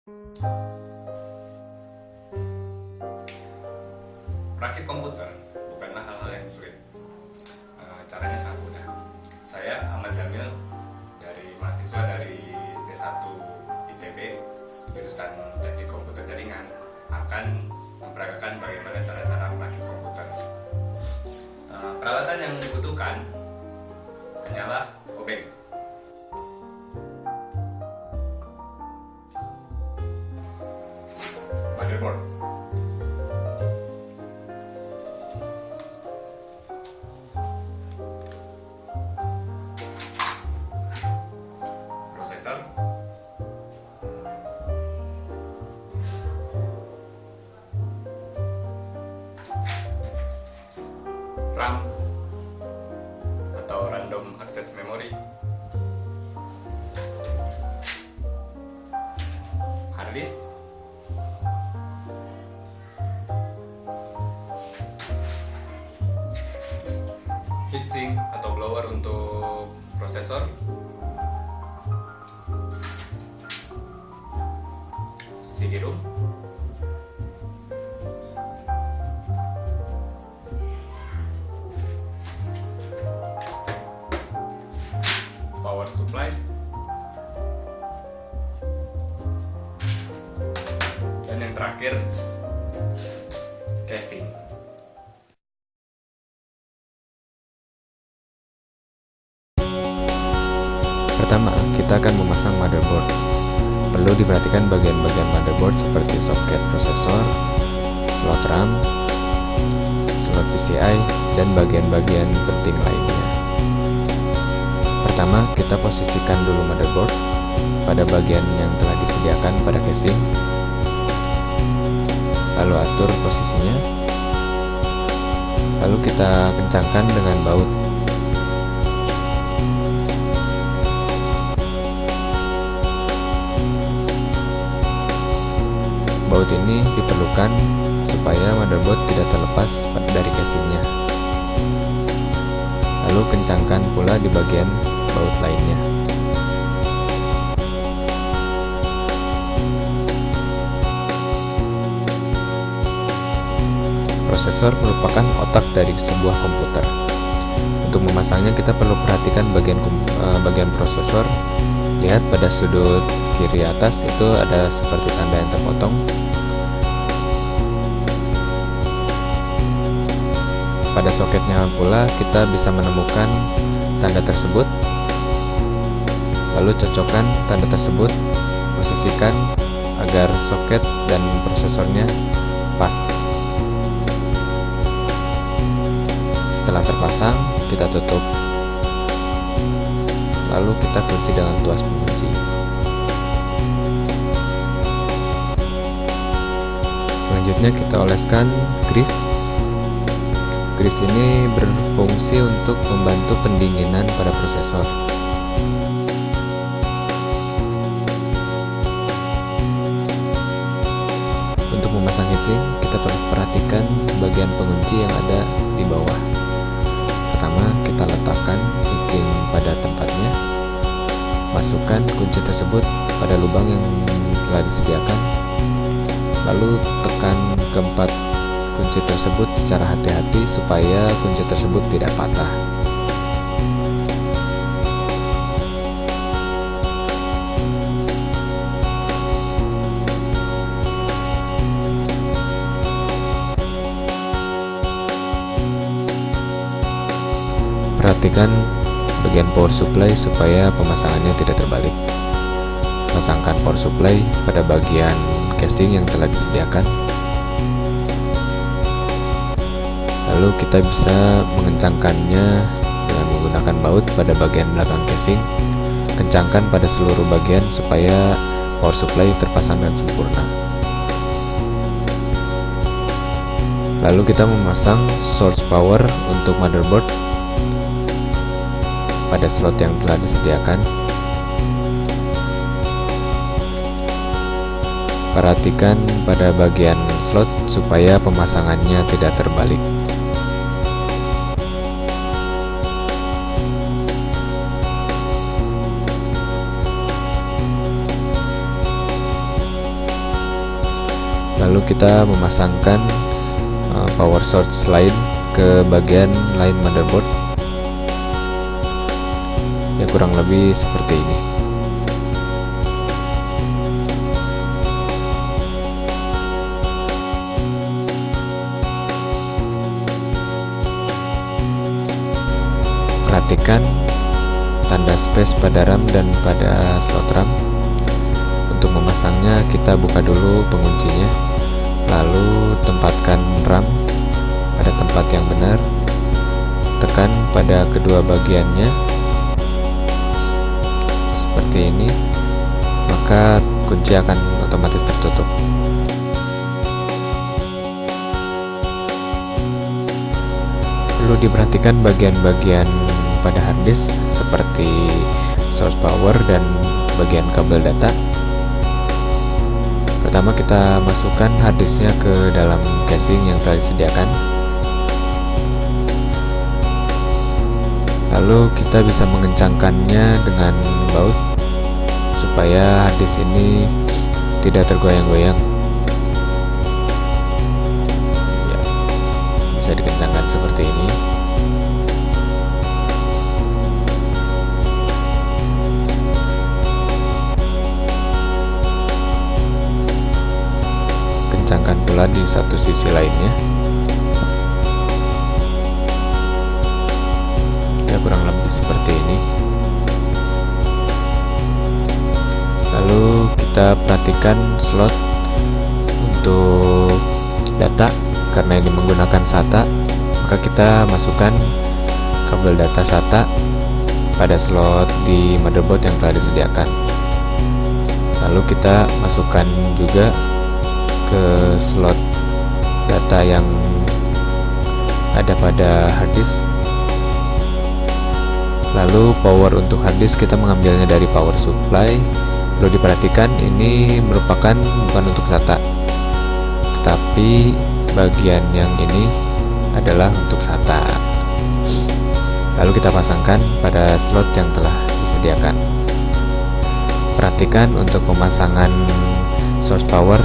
Merakit komputer bukanlah hal-hal yang sulit. Caranya sangat mudah. Saya Ahmad Jamil mahasiswa dari D1 ITB jurusan Teknik Komputer Jaringan akan memperagakan bagaimana cara-cara merakit komputer. Peralatan yang dibutuhkan hanyalah obeng, motherboard, prosesor, RAM atau random access memory, hard disk, heatsink atau blower untuk prosesor, CD-ROM, power supply, dan yang terakhir casing. Pertama, kita akan memasang motherboard. Perlu diperhatikan bagian-bagian motherboard seperti soket prosesor, slot RAM, slot PCI, dan bagian-bagian penting lainnya. Pertama, kita posisikan dulu motherboard pada bagian yang telah disediakan pada casing. Lalu atur posisinya. Lalu kita kencangkan dengan baut. Baut ini diperlukan supaya motherboard tidak terlepas dari casingnya. Lalu kencangkan pula di bagian baut lainnya. Prosesor merupakan otak dari sebuah komputer. Untuk memasangnya kita perlu perhatikan bagian prosesor. Lihat pada sudut kiri atas itu ada seperti tanda yang terpotong. Pada soketnya pula kita bisa menemukan tanda tersebut. Lalu cocokkan tanda tersebut, posisikan agar soket dan prosesornya pas. Setelah terpasang, kita tutup. Lalu kita kunci dengan tuas pengunci. Selanjutnya kita oleskan grease. Grease ini berfungsi untuk membantu pendinginan pada prosesor. Untuk memasang heatsink, kita perlu perhatikan bagian pengunci yang ada di bawah. Pertama, kita letakkan heatsink pada tempatnya. Masukkan kunci tersebut pada lubang yang telah disediakan. Lalu tekan keempat kunci tersebut secara hati-hati supaya kunci tersebut tidak patah. Perhatikan bagian power supply supaya pemasangannya tidak terbalik. Pasangkan power supply pada bagian casing yang telah disediakan. Lalu kita bisa mengencangkannya dengan menggunakan baut pada bagian belakang casing. Kencangkan pada seluruh bagian supaya power supply terpasang dengan sempurna. Lalu kita memasang source power untuk motherboard pada slot yang telah disediakan. Perhatikan pada bagian slot supaya pemasangannya tidak terbalik. lalu kita memasangkan power source lain ke bagian lain motherboard, ya kurang lebih seperti ini. Perhatikan tanda space pada RAM dan pada slot RAM. Untuk memasangnya kita buka dulu penguncinya, lalu tempatkan RAM pada tempat yang benar, tekan pada kedua bagiannya seperti ini, maka kunci akan otomatis tertutup. Perlu diperhatikan bagian-bagian pada harddisk seperti source power dan bagian kabel data. Pertama kita masukkan harddisknya ke dalam casing yang telah disediakan. Lalu kita bisa mengencangkannya dengan baut supaya harddisk ini tidak tergoyang-goyang. Ya, bisa dikencangkan seperti ini. Kencangkan pula di satu sisi lainnya. Ya, kurang lebih seperti ini. Lalu kita perhatikan slot untuk data, karena ini menggunakan SATA, maka kita masukkan kabel data SATA pada slot di motherboard yang telah disediakan. Lalu kita masukkan juga ke slot data yang ada pada harddisk. Lalu power untuk harddisk kita mengambilnya dari power supply. Perlu diperhatikan ini merupakan bukan untuk SATA, tetapi bagian yang ini adalah untuk SATA. Lalu kita pasangkan pada slot yang telah disediakan. Perhatikan untuk pemasangan source power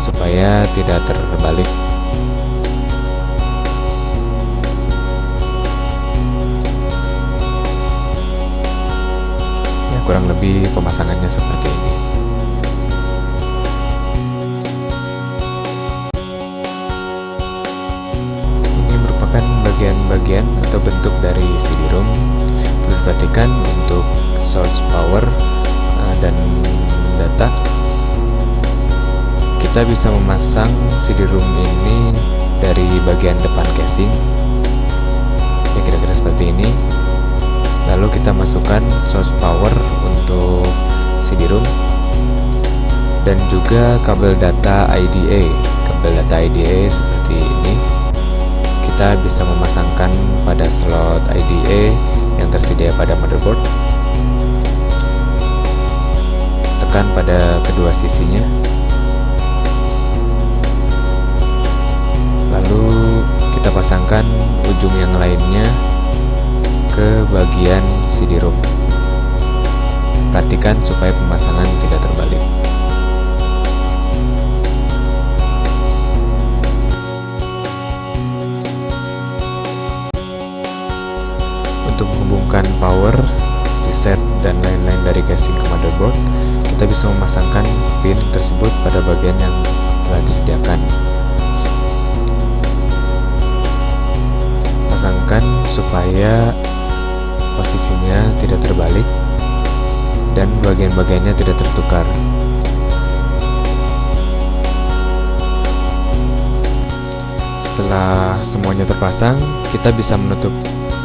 supaya tidak terbalik. Ya, kurang lebih pemasangannya seperti ini. Ini merupakan bagian-bagian atau bentuk dari CD-ROM. Perlu diperhatikan untuk source power dan data. Kita bisa memasang CD-ROM ini dari bagian depan casing, ya kira-kira seperti ini. Lalu kita masukkan source power untuk CD-ROM dan juga kabel data IDA. Kabel data IDA seperti ini. Kita bisa memasangkan pada slot IDA yang tersedia pada motherboard. Tekan pada kedua sisinya. Lalu kita pasangkan ujung yang lainnya ke bagian CD-ROM. Perhatikan supaya pemasangan tidak terbalik. Untuk menghubungkan power, reset, dan lain-lain dari casing ke motherboard, kita bisa memasangkan pin tersebut pada bagian yang telah disediakan. Pasangkan supaya posisinya tidak terbalik dan bagian-bagiannya tidak tertukar. Setelah semuanya terpasang, kita bisa menutup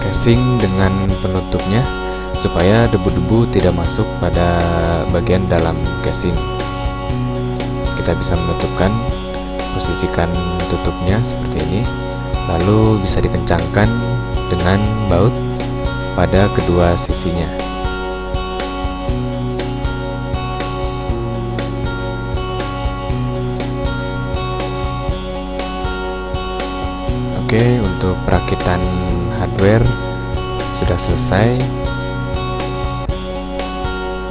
casing dengan penutupnya supaya debu-debu tidak masuk pada bagian dalam casing. Kita bisa posisikan tutupnya seperti ini, lalu bisa dikencangkan dengan baut pada kedua sisinya. Oke, untuk perakitan hardware sudah selesai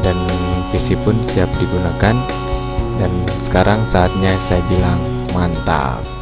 dan PC pun siap digunakan. Dan sekarang saatnya saya bilang mantap.